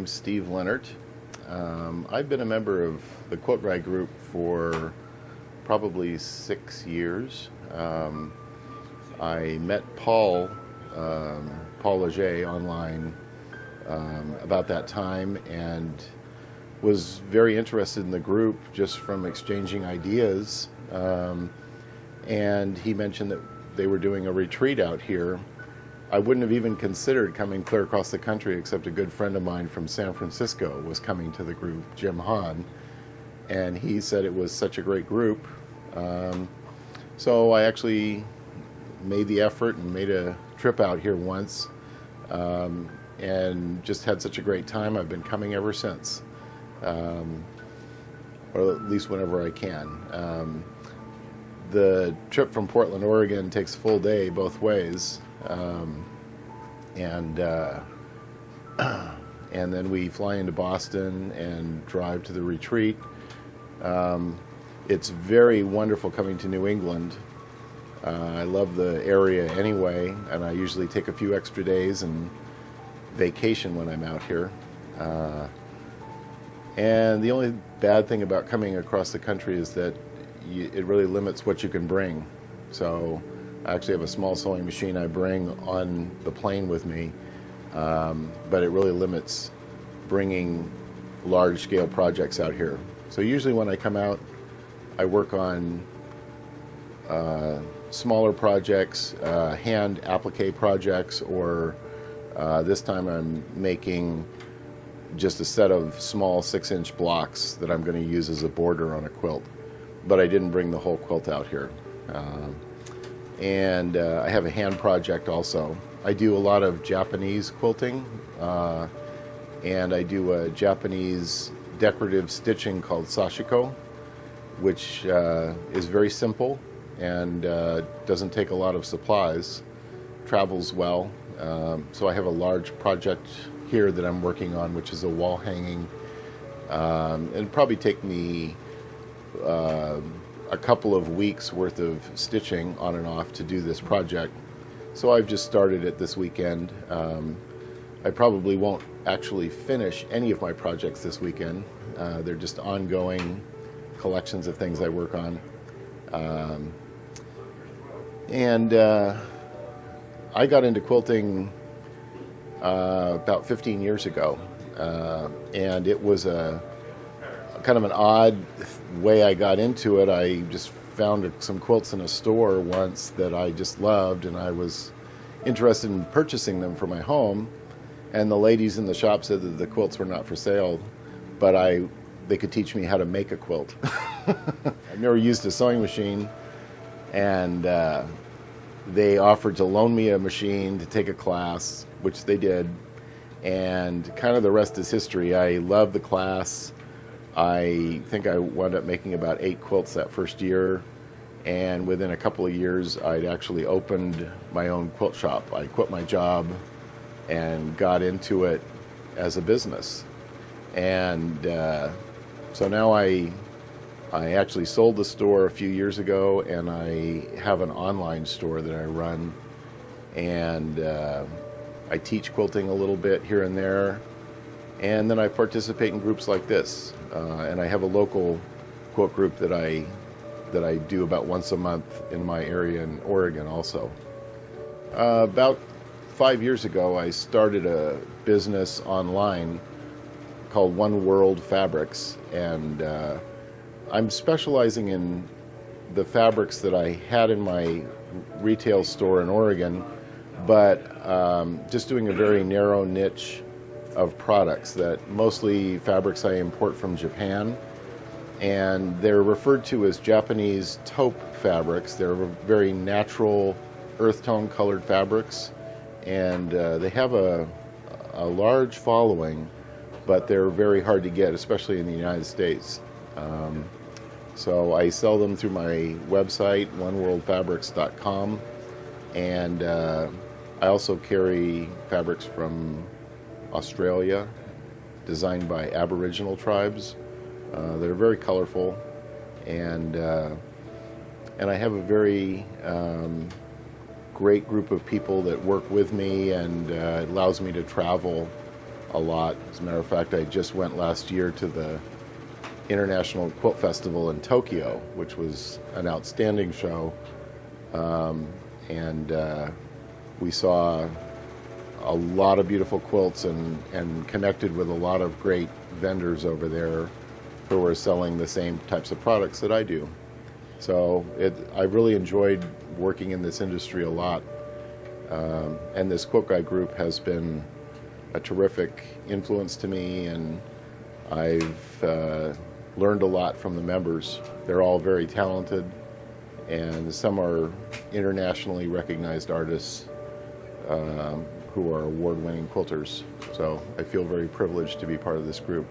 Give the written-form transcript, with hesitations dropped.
name's Steve Lennert. I've been a member of the Quilt Guy group for probably 6 years. I met Paul Leger online about that time and was very interested in the group just from exchanging ideas. And he mentioned that they were doing a retreat out here. I wouldn't have even considered coming clear across the country, except a good friend of mine from San Francisco was coming to the group, Jim Hahn, and he said it was such a great group. So I actually made the effort and made a trip out here once, and just had such a great time. I've been coming ever since, or at least whenever I can. The trip from Portland, Oregon takes a full day both ways. And then we fly into Boston and drive to the retreat. It's very wonderful coming to New England. I love the area anyway, and I usually take a few extra days and vacation when I'm out here. And the only bad thing about coming across the country is that it really limits what you can bring. So I actually have a small sewing machine I bring on the plane with me, but it really limits bringing large-scale projects out here. So usually when I come out, I work on smaller projects, hand applique projects, or this time I'm making just a set of small 6-inch blocks that I'm going to use as a border on a quilt. But I didn't bring the whole quilt out here. And I have a hand project also. I do a lot of Japanese quilting, and I do a Japanese decorative stitching called sashiko, which is very simple and doesn't take a lot of supplies, travels well. So I have a large project here that I'm working on, which is a wall hanging. It'll probably take me a couple of weeks worth of stitching on and off to do this project. So I've just started it this weekend. I probably won't actually finish any of my projects this weekend. They're just ongoing collections of things I work on. And I got into quilting about 15 years ago, and it was a kind of an odd way I got into it. I just found some quilts in a store once that I just loved, and I was interested in purchasing them for my home. And the ladies in the shop said that the quilts were not for sale, but they could teach me how to make a quilt. I've never used a sewing machine, and they offered to loan me a machine to take a class, which they did, and kind of the rest is history. I loved the class. I think I wound up making about 8 quilts that first year, and within a couple of years I'd actually opened my own quilt shop. I quit my job and got into it as a business, and so now I actually sold the store a few years ago, and I have an online store that I run, and I teach quilting a little bit here and there. And then I participate in groups like this, and I have a local quilt group that I do about once a month in my area in Oregon also. About 5 years ago, I started a business online called One World Fabrics, and I'm specializing in the fabrics that I had in my retail store in Oregon, but just doing a very narrow niche of products, that mostly fabrics I import from Japan, and they're referred to as Japanese taupe fabrics. They're very natural earth tone colored fabrics, and they have a large following, but they're very hard to get, especially in the United States. So I sell them through my website, oneworldfabrics.com, and I also carry fabrics from Australia, designed by Aboriginal tribes. They're very colorful, and I have a very great group of people that work with me, and it allows me to travel a lot. As a matter of fact, I just went last year to the International Quilt Festival in Tokyo, which was an outstanding show, and we saw a lot of beautiful quilts and connected with a lot of great vendors over there who were selling the same types of products that I do. So I really enjoyed working in this industry a lot, and this Quilt Guy group has been a terrific influence to me, and I've learned a lot from the members. They're all very talented, and some are internationally recognized artists who are award-winning quilters. So I feel very privileged to be part of this group.